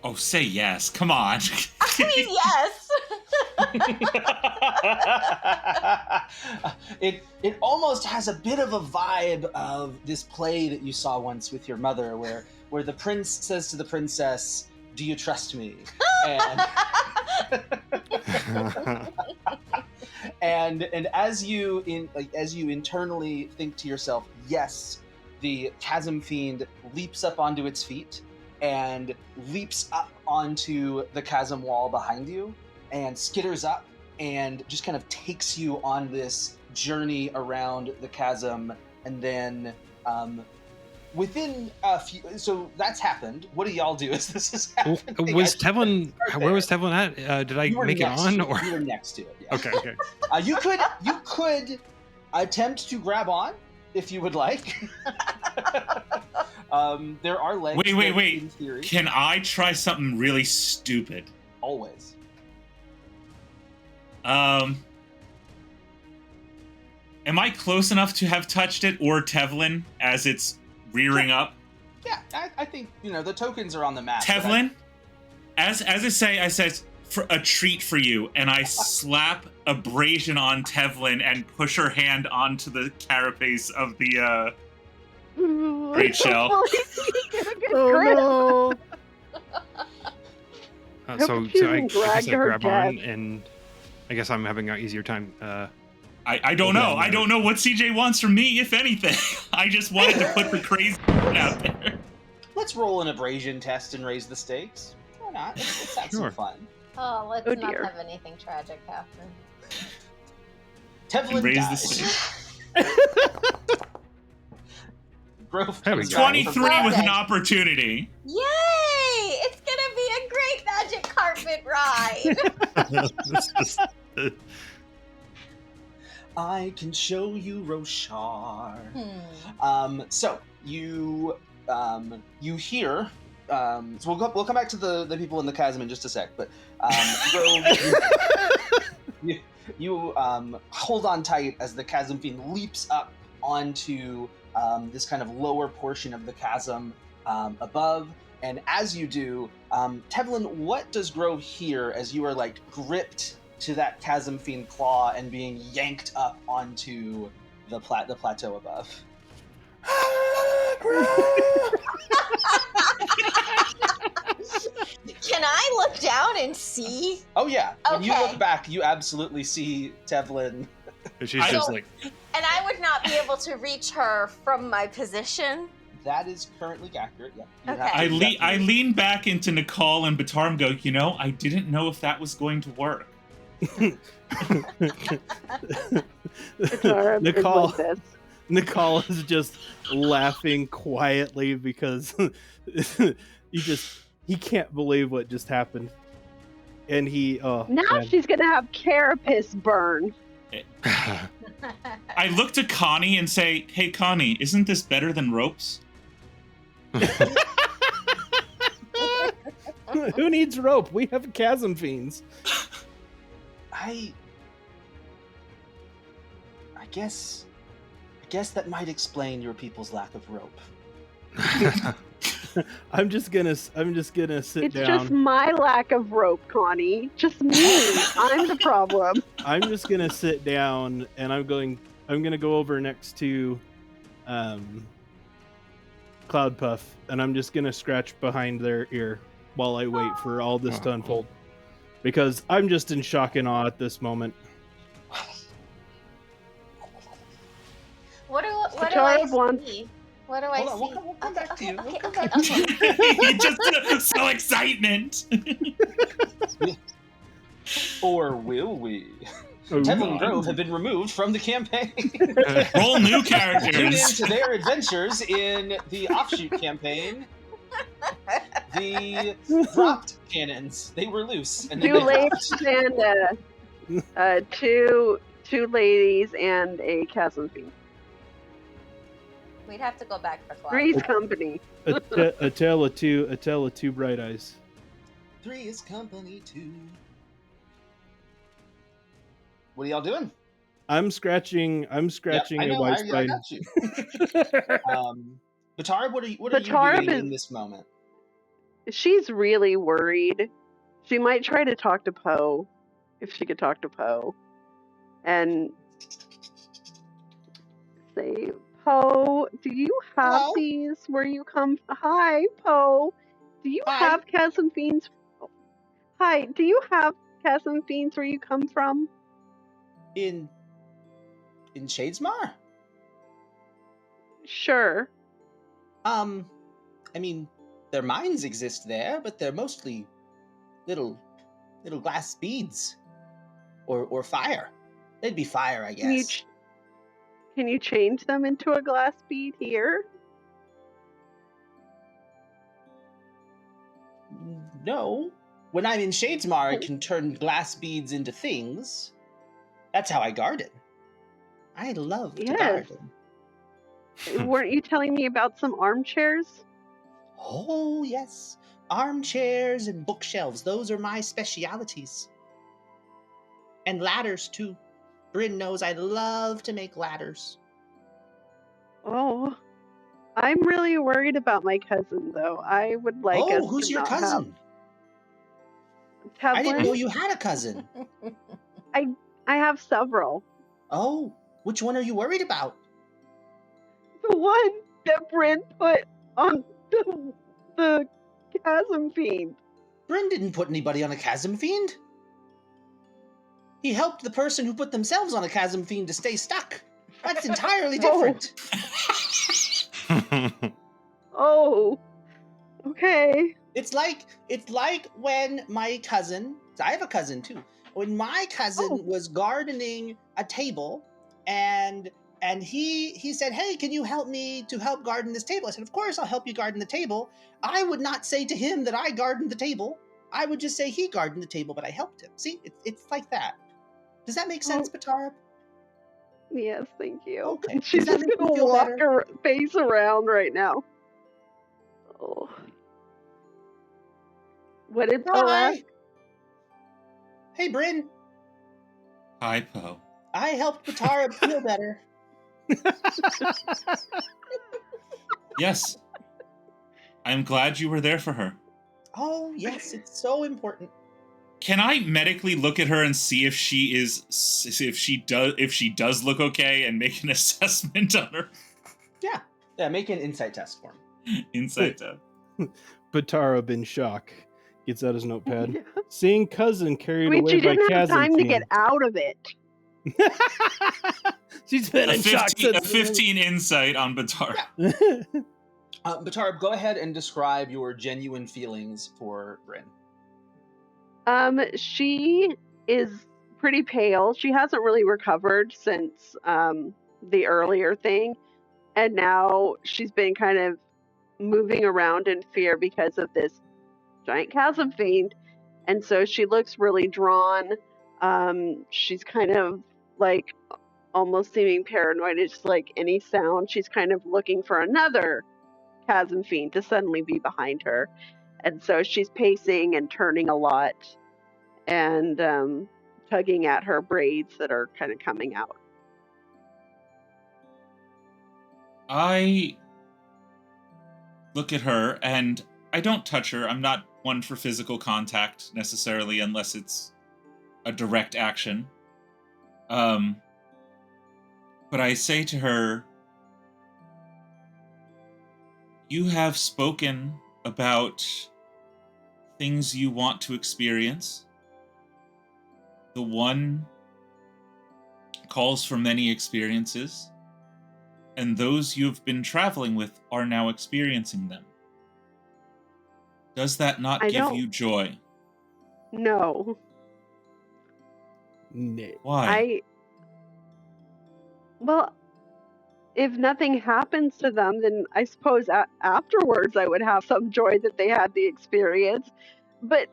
Oh, say yes. Come on. I mean, yes. It almost has a bit of a vibe of this play that you saw once with your mother, where the prince says to the princess, "Do you trust me?" And as you internally think to yourself, yes, the chasmfiend leaps up onto its feet and leaps up onto the chasm wall behind you and skitters up and just kind of takes you on this journey around the chasm. And then within a few, so that's happened. What do y'all do as this is happening? Was Tevlin, where was Tevlin at? Did I make it on? Or you were next to it. Yeah. Okay. You could attempt to grab on if you would like. There are legs. Wait. In theory. Can I try something really stupid? Always. Am I close enough to have touched it, or Tevlin, as it's rearing up? Yeah, I think, the tokens are on the map. Tevlin, as I say, I says, for a treat for you, and I slap abrasion on Tevlin and push her hand onto the carapace of the great shell. Oh no! So I guess I grab on, and I guess I'm having an easier time. I don't know. I don't know what CJ wants from me, if anything. I just wanted to put the crazy out there. Let's roll an abrasion test and raise the stakes. Why not? Let's have some fun. Oh, let's not have anything tragic happen. Tevlin raise dies. the stakes. Growth 23 with an opportunity. Yay! It's gonna be a great magic carpet ride. I can show you Roshar. So you hear. So we'll come back to the people in the chasm in just a sec. But you hold on tight as the chasmfiend leaps up onto this kind of lower portion of the chasm above. And as you do, Tevlin, what does Grove hear as you are gripped to that chasmfiend claw and being yanked up onto the plateau above? Can I look down and see? Oh yeah. Okay. When you look back, you absolutely see Tevlin. She's just like... And I would not be able to reach her from my position? That is currently accurate, yeah. Okay. I lean back into Nakal and Batarab and go, I didn't know if that was going to work. Nakal is just laughing quietly because he can't believe what just happened. And she's gonna have carapace burn. I look to Connie and say, "Hey Connie, isn't this better than ropes?" Who needs rope? We have chasm fiends. I guess that might explain your people's lack of rope. I'm just gonna sit down. It's just my lack of rope, Connie. Just me. I'm the problem. I'm just gonna sit down, and I'm gonna go over next to Cloud Puff, and I'm just gonna scratch behind their ear while I wait for all this to unfold, because I'm just in shock and awe at this moment. What do I see? What do I see? We'll come back to you. Okay. Just so excitement. Or will we? Tevlin and Grove have been removed from the campaign. Roll new Tune characters. into their adventures in the offshoot campaign. The dropped cannons. They were loose. And Two ladies and two ladies and a chasm fiend. We'd have to go back for Cloud. Three's company. A tale of two bright eyes. Three is company too. What are y'all doing? I'm scratching I a know. white I spine. got you. Batarab, what are you doing in this moment? She's really worried. She might try to talk to Poe, if she could talk to Poe, and say, Poe, do you have Hello? these where you come? Hi, Poe. Do you Hi. have chasm fiends? Hi, do you have chasm fiends where you come from? In Shadesmar? Sure. I mean, their minds exist there, but they're mostly little glass beads, or fire. They'd be fire, I guess. Can you change them into a glass bead here? No. When I'm in Shadesmar, I can turn glass beads into things. That's how I garden. I love to garden. Weren't you telling me about some armchairs? Oh, yes. Armchairs and bookshelves. Those are my specialities. And ladders, too. Bryn knows I love to make ladders. Oh, I'm really worried about my cousin, though. I would like us who's to your not cousin? have Tevlin. I didn't know you had a cousin. I have several. Oh, which one are you worried about? The one that Bryn put on the chasm fiend. Bryn didn't put anybody on a chasm fiend. He helped the person who put themselves on a chasm fiend to stay stuck. That's entirely different. Oh, okay. It's like when my cousin, I have a cousin too. When my cousin was gardening a table, and he said, "Hey, can you help me to help garden this table?" I said, "Of course, I'll help you garden the table." I would not say to him that I gardened the table. I would just say he gardened the table, but I helped him. See, it's like that. Does that make sense, Batarab? Yes, thank you. Okay. She's just gonna walk her face around right now. Oh. What did Poe ask? Hey, Bryn. Hi, Poe. I helped Batarab feel better. Yes. I'm glad you were there for her. Oh, yes, it's so important. Can I medically look at her and see if she does look okay and make an assessment on her? Yeah, make an insight test for me. Insight test. Batarab in shock gets out his notepad. Seeing cousin carried away by she didn't have chasm time to fiend. get out of it. She's been in shock since a 15 insight on Batarab. Yeah. Batarab, go ahead and describe your genuine feelings for Bryn. She is pretty pale. She hasn't really recovered since the earlier thing, and now she's been kind of moving around in fear because of this giant chasm fiend, and so she looks really drawn. She's kind of like almost seeming paranoid. It's like any sound, she's kind of looking for another chasm fiend to suddenly be behind her, and so she's pacing and turning a lot and tugging at her braids that are kind of coming out. I look at her and I don't touch her. I'm not one for physical contact necessarily unless it's a direct action. But I say to her, you have spoken about things you want to experience. The one calls for many experiences, and those you've been traveling with are now experiencing them. Does that not give you joy? No. Why? Well, if nothing happens to them, then I suppose afterwards I would have some joy that they had the experience. But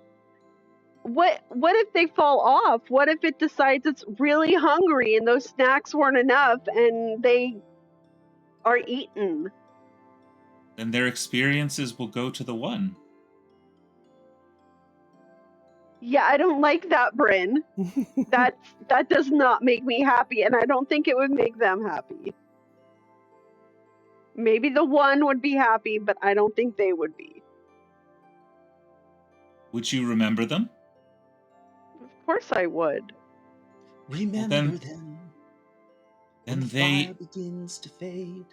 what if they fall off? What if it decides it's really hungry and those snacks weren't enough and they are eaten? Then their experiences will go to the one. Yeah, I don't like that, Bryn. That does not make me happy, and I don't think it would make them happy. Maybe the one would be happy, but I don't think they would be. Would you remember them? Of course I would. Remember them. Then the they fire begins to fade.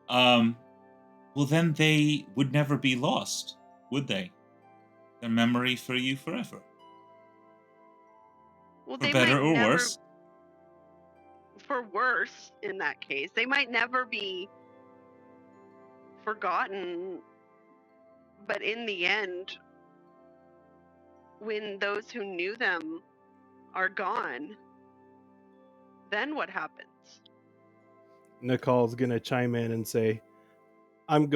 Well, then they would never be lost, would they? Their memory for you forever. Well, For they better might or never, worse. For worse, in that case. They might never be forgotten, but in the end, when those who knew them are gone, then what happens? Nakal's gonna chime in and say, I'm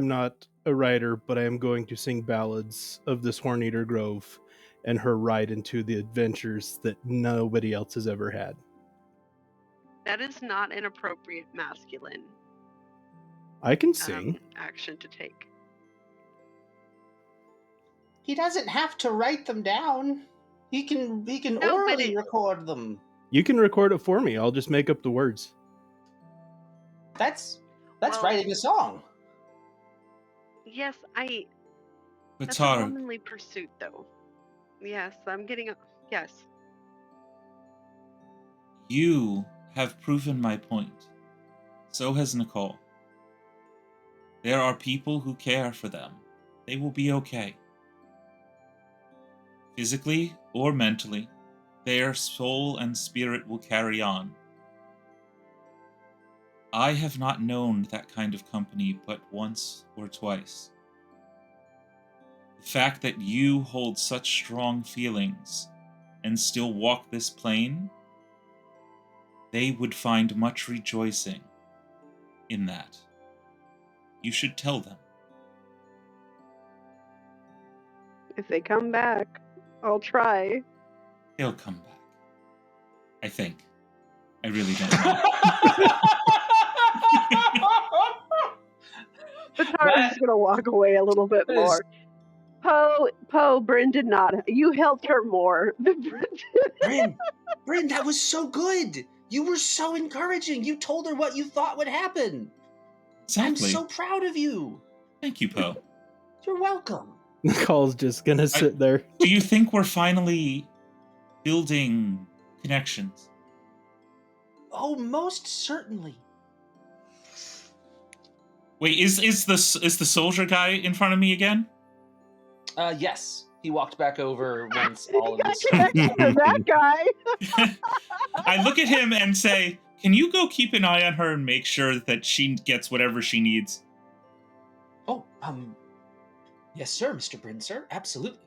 not a writer, but I am going to sing ballads of this Horneater Grove and her ride into the adventures that nobody else has ever had. That is not an appropriate masculine I can sing. Action to take. He doesn't have to write them down. He can orally record them. You can record it for me. I'll just make up the words. That's writing a song. Yes, that's a Batarab, womanly pursuit, though. Yes, I'm getting. Yes. you have proven my point. So has Nakal. There are people who care for them. They will be okay. Physically or mentally, their soul and spirit will carry on. I have not known that kind of company but once or twice. The fact that you hold such strong feelings and still walk this plane, they would find much rejoicing in that. You should tell them. If they come back, I'll try. They'll come back. I think. I really don't know. Batarab's gonna walk away a little bit more. Poe, Bryn did not. You helped her more than Bryn did. Bryn, that was so good. You were so encouraging. You told her what you thought would happen. Exactly. I'm so proud of you. Thank you, Poe. You're welcome. Nakal's just gonna sit there. Do you think we're finally building connections? Oh, most certainly. Wait, is the soldier guy in front of me again? Yes. He walked back over once all of this. That guy. I look at him and say, "Can you go keep an eye on her and make sure that she gets whatever she needs?" Oh, yes, sir, Mr. Bryn, sir. Absolutely.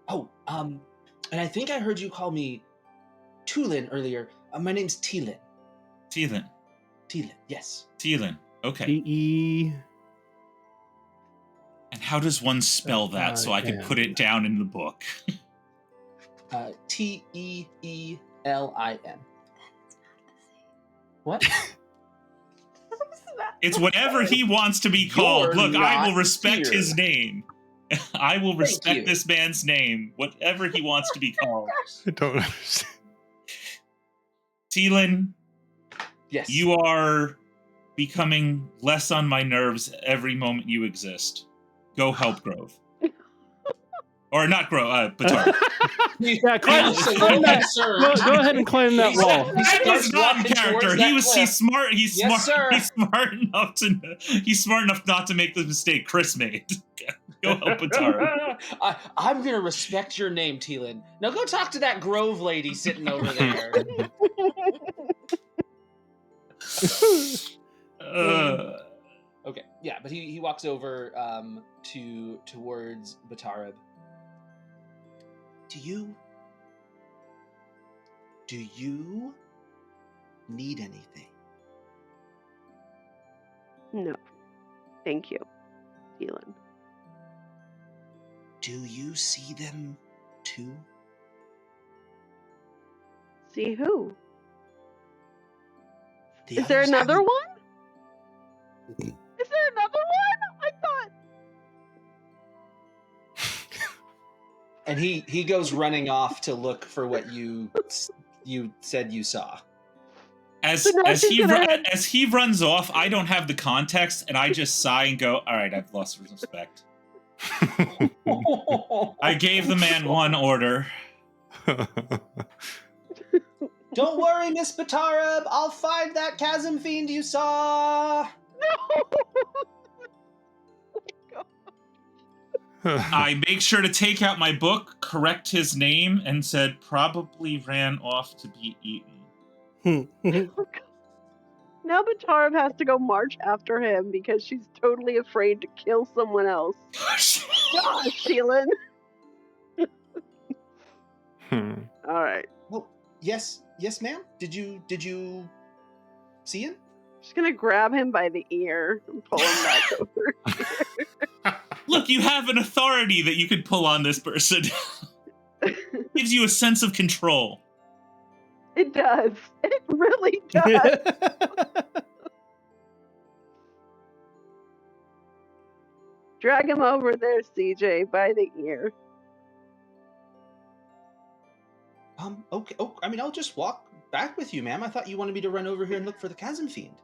Oh, and I think I heard you call me Teelin earlier. My name's Teelin. Teelin, yes. Teelin. Okay. T-E... And how does one spell that so I can put it down in the book? Teelin. What? It's whatever he wants to be called. You're Look, I will not respect here. his name. I will Thank respect you. this man's name, whatever he wants to be called. I don't understand. Teelin, Yes. you are becoming less on my nerves every moment you exist. Go help Grove. Or not Grove, Batarab. Yeah, climb that. Go ahead and climb that wall. That was not in character. He's smart. He's Yes, smart. sir. He's smart enough to. He's smart enough not to make the mistake Chris made. Go help Batarab. I'm gonna respect your name, Teelin. Now go talk to that Grove lady sitting over there. Okay, yeah, but he walks over towards Batarab. Do you need anything? No. Thank you, Teelin. Do you see them too? See who? The Is there others another haven't- one? Is there another one? I thought. And he goes running off to look for what you said you saw. As he runs off, I don't have the context, and I just sigh and go, "All right, I've lost respect." I gave the man one order. Don't worry, Miss Batarab. I'll find that chasmfiend you saw. I make sure to take out my book, correct his name, and said probably ran off to be eaten. Now Batarab has to go march after him because she's totally afraid to kill someone else. Gosh, Teelin. All right. Well, yes, ma'am. Did you see him? Just gonna grab him by the ear and pull him back over here. Look, you have an authority that you could pull on this person. Gives you a sense of control. It does. It really does. Drag him over there, CJ, by the ear. Okay. Oh, I mean, I'll just walk back with you, ma'am. I thought you wanted me to run over here and look for the chasmfiend.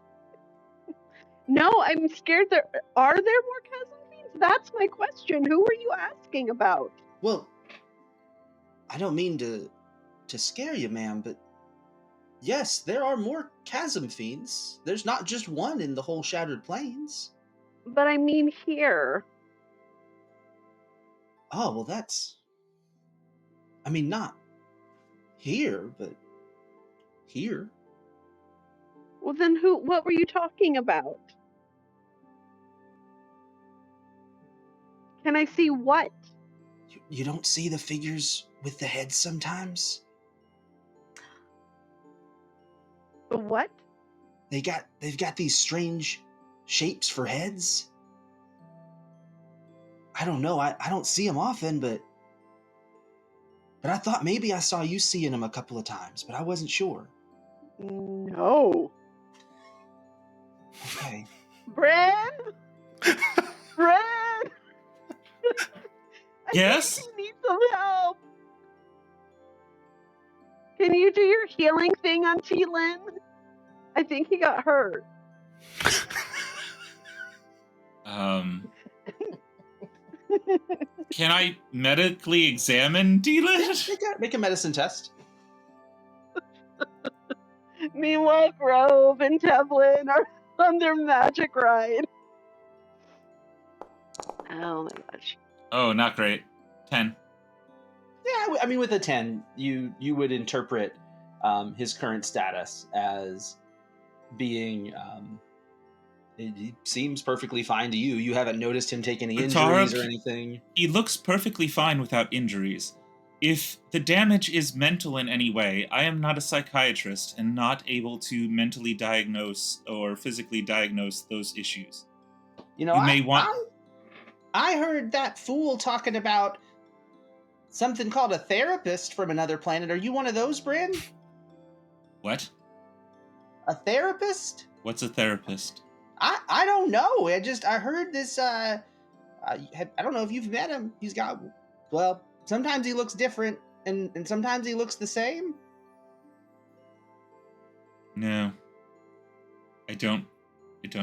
No, I'm scared are there more chasmfiends? That's my question. Who are you asking about? Well, I don't mean to scare you, ma'am, but yes, there are more chasmfiends. There's not just one in the whole Shattered Plains. But I mean here. Oh, well, that's... I mean, not here, but here. Well, then what were you talking about? Can I see what? You don't see the figures with the heads sometimes? The what? They've got these strange shapes for heads. I don't know. I don't see them often, but I thought maybe I saw you seeing them a couple of times, but I wasn't sure. No. Okay. Bryn? Bryn! Yes? I think he needs some help. Can you do your healing thing on Teelin? I think he got hurt. Can I medically examine Teelin? Make a medicine test. Meanwhile, Grove and Tevlin are on their magic ride. Oh my gosh. Oh, not great. 10. Yeah, I mean, with a 10, you would interpret his current status as being... he seems perfectly fine to you. You haven't noticed him take any injuries or anything. He looks perfectly fine without injuries. If the damage is mental in any way, I am not a psychiatrist and not able to mentally diagnose or physically diagnose those issues. You know, I heard that fool talking about something called a therapist from another planet. Are you one of those, Bryn? What? A therapist? What's a therapist? I don't know. I heard this. I don't know if you've met him. He's got, well, sometimes he looks different, and sometimes he looks the same. No, I don't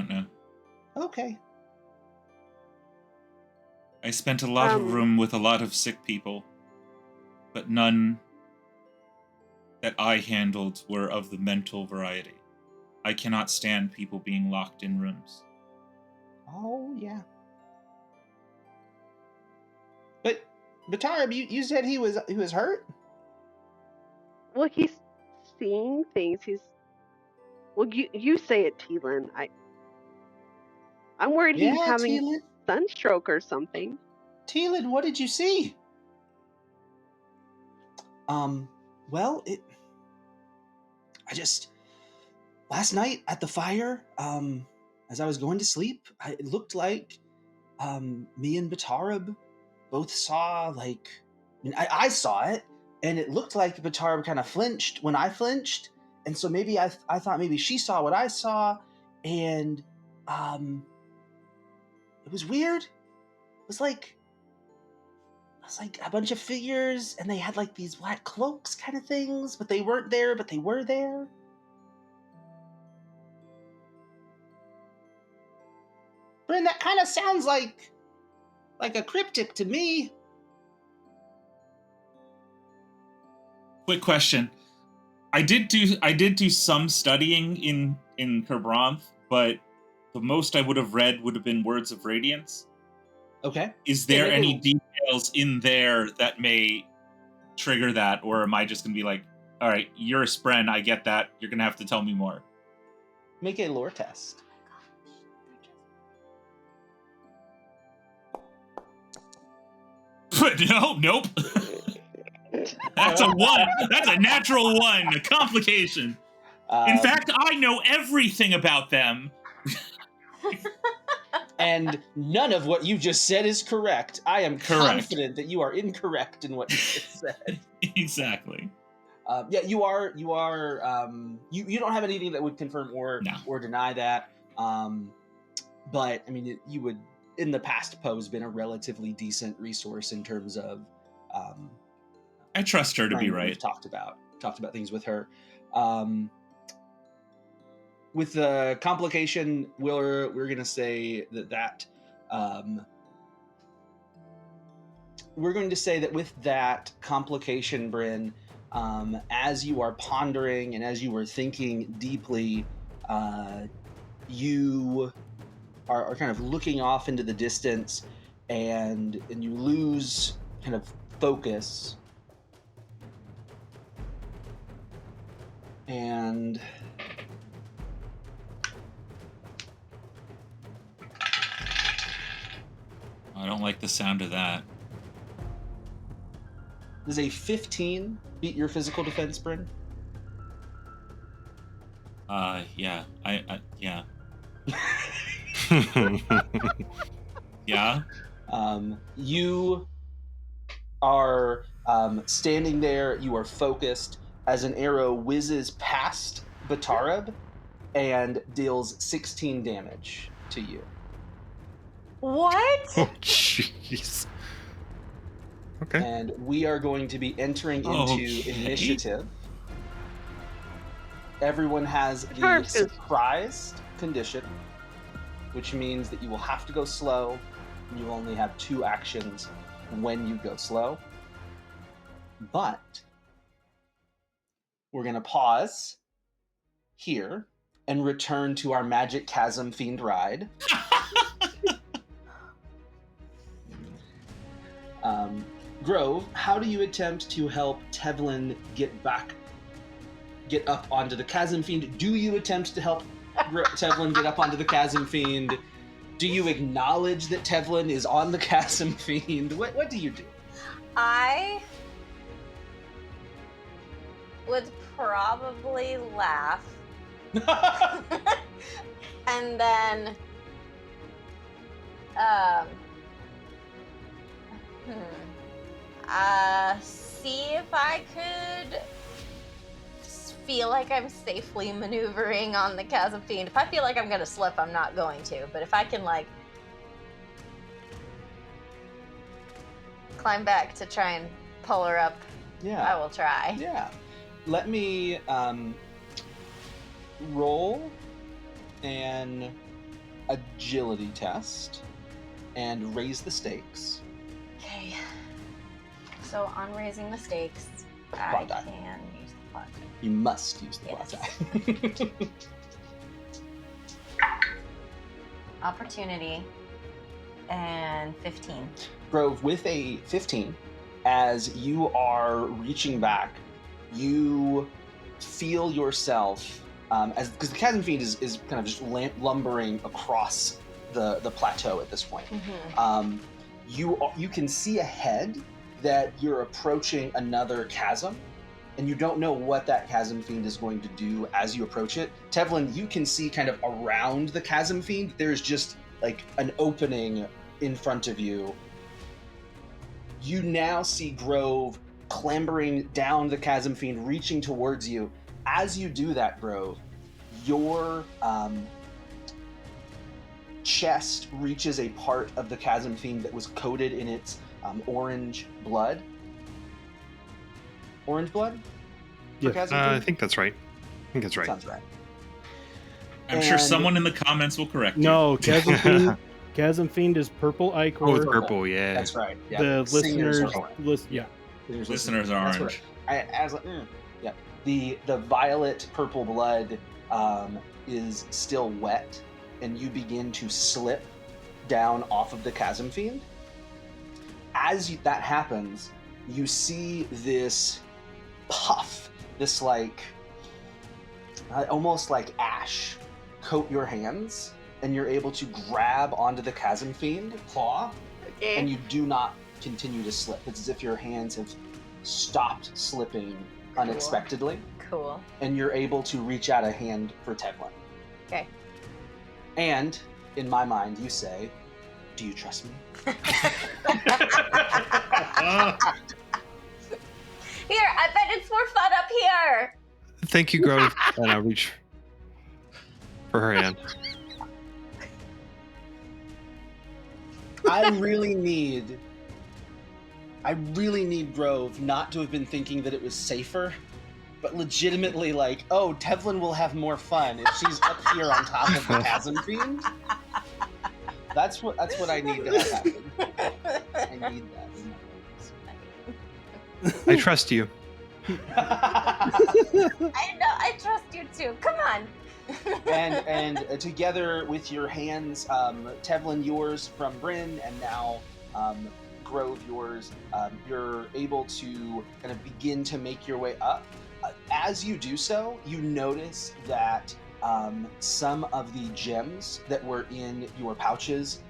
know. Okay. I spent a lot of room with a lot of sick people, but none that I handled were of the mental variety. I cannot stand people being locked in rooms. Oh, yeah. But Batarab, you said he was hurt? Well, he's seeing things. Well, you say it, Teelin. I'm worried he's having Teelin. Sunstroke or something. Teelin, what did you see? Well, last night at the fire, as I was going to sleep, it looked like me and Batarab both saw, I saw it, and it looked like Batarab kind of flinched when I flinched, and so maybe I thought maybe she saw what I saw, and it was weird. It was like was like a bunch of figures, and they had like these black cloaks kind of things, but they weren't there, but they were there. Bryn, that kind of sounds like a cryptic to me. Quick question. I did do some studying in Kerbranth, but the most I would have read would have been Words of Radiance. Okay. Is there any details in there that may trigger that, or am I just going to be like, all right, you're a Spren, I get that, you're going to have to tell me more? Make a lore test. No, nope. That's a 1. That's a natural 1. A complication. In fact, I know everything about them. And none of what you just said is correct. I am confident that you are incorrect in what you just said. Exactly. Yeah, you are. You don't have anything that would confirm or deny that. But I mean, you would in the past Poe's been a relatively decent resource in terms of. I trust her to be right. We've talked about things with her. With the complication, we're gonna say that we're going to say that with that complication, Bryn, as you are pondering and as you are thinking deeply, you are kind of looking off into the distance, and you lose kind of focus. And I don't like the sound of that. Does a 15 beat your physical defense, Bryn? Yeah. Yeah. Yeah. You are standing there. You are focused as an arrow whizzes past Batarab and deals 16 damage to you. What? Oh, jeez. Okay. And we are going to be entering into initiative. Everyone has the surprised condition, which means that you will have to go slow, and you only have 2 actions when you go slow. But we're going to pause here and return to our magic chasmfiend ride. Grove, how do you attempt to help Tevlin get up onto the chasmfiend? Do you attempt to help Tevlin get up onto the chasmfiend? Do you acknowledge that Tevlin is on the chasmfiend? What do you do? I would probably laugh. And then see if I could feel like I'm safely maneuvering on the chasmfiend. If I feel like I'm gonna slip, I'm not going to. But if I can climb back to try and pull her up, I will try. Yeah. Let me roll an agility test and raise the stakes. Okay. So on raising the stakes, I can use the plot die. You must use the plot die. Opportunity and 15. Grove, with a 15, as you are reaching back, you feel yourself, because the chasmfiend is kind of just lumbering across the plateau at this point. Mm-hmm. You can see ahead that you're approaching another chasm, and you don't know what that chasmfiend is going to do as you approach it. Tevlin, you can see kind of around the chasmfiend, there's just like an opening in front of you. You now see Grove clambering down the chasmfiend, reaching towards you. As you do that, Grove, your chest reaches a part of the chasmfiend that was coated in its orange blood. Orange blood? Yeah, I think that's right. Sounds right. I'm sure someone in the comments will correct you. No, Chasm Fiend is purple ichor. Oh, it's purple, yeah. That's right. Yeah. The listeners are orange. The violet purple blood is still wet, and you begin to slip down off of the Chasm Fiend. As that happens, you see this puff, this almost like ash coat your hands, and you're able to grab onto the Chasm Fiend claw, and you do not continue to slip. It's as if your hands have stopped slipping unexpectedly. Cool. And you're able to reach out a hand for Tevlin. Okay. And in my mind, you say, "Do you trust me?" Here, I bet it's more fun up here. Thank you, Grove. And I'll reach for her hand. I really need Grove not to have been thinking that it was safer, but legitimately Tevlin will have more fun if she's up here on top of the Chasm Fiend. That's what I need to have happen. I need that in my life. I trust you. I know, I trust you too. Come on. and together with your hands, Tevlin yours from Bryn, and now Grove yours, you're able to kind of begin to make your way up. As you do so, you notice that some of the gems that were in your pouches,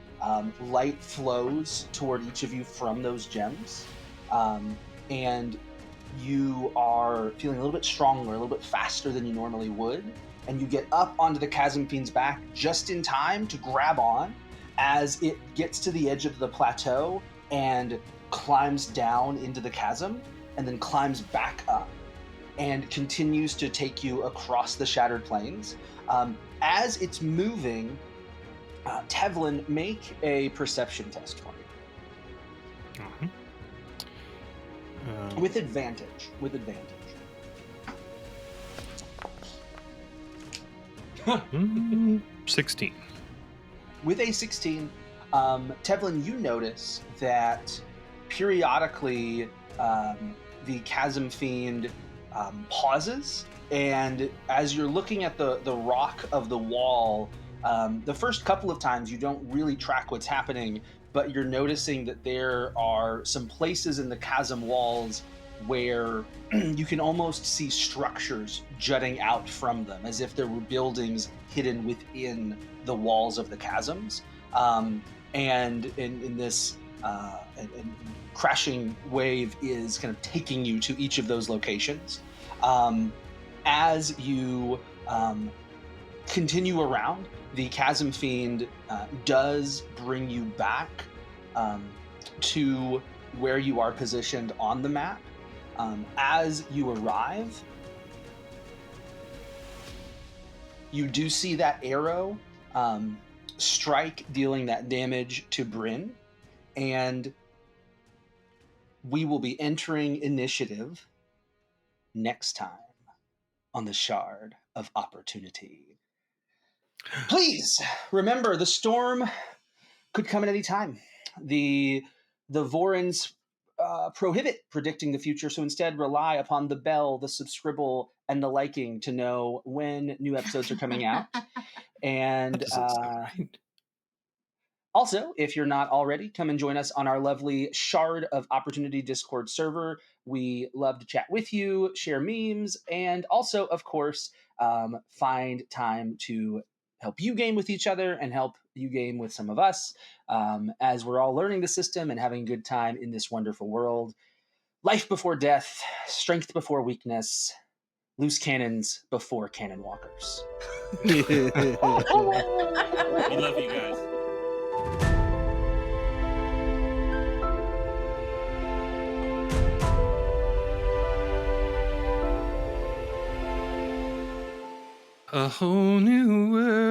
light flows toward each of you from those gems, and you are feeling a little bit stronger, a little bit faster than you normally would, and you get up onto the Chasm Fiend's back just in time to grab on as it gets to the edge of the plateau and climbs down into the chasm, and then climbs back up and continues to take you across the Shattered Plains. As it's moving, Tevlin, make a perception test for me. With advantage. 16. With a 16, Tevlin, you notice that periodically the Chasm Fiend pauses, and as you're looking at the rock of the wall, the first couple of times you don't really track what's happening, but you're noticing that there are some places in the chasm walls where you can almost see structures jutting out from them, as if there were buildings hidden within the walls of the chasms. And in this crashing wave is kind of taking you to each of those locations. As you continue around, the Chasm Fiend does bring you back to where you are positioned on the map. As you arrive, you do see that arrow strike, dealing that damage to Bryn, and we will be entering initiative next time on the Shard of Opportunity. Please remember, the storm could come at any time. The Vorens prohibit predicting the future, so instead rely upon the bell, the subscribble, and the liking to know when new episodes are coming out. And also, if you're not already, come and join us on our lovely Shard of Opportunity Discord server. We love to chat with you, share memes, and also, of course, find time to help you game with each other and help you game with some of us, as we're all learning the system and having a good time in this wonderful world. Life before death, strength before weakness, loose cannons before cannon walkers. We love you guys. A whole new world.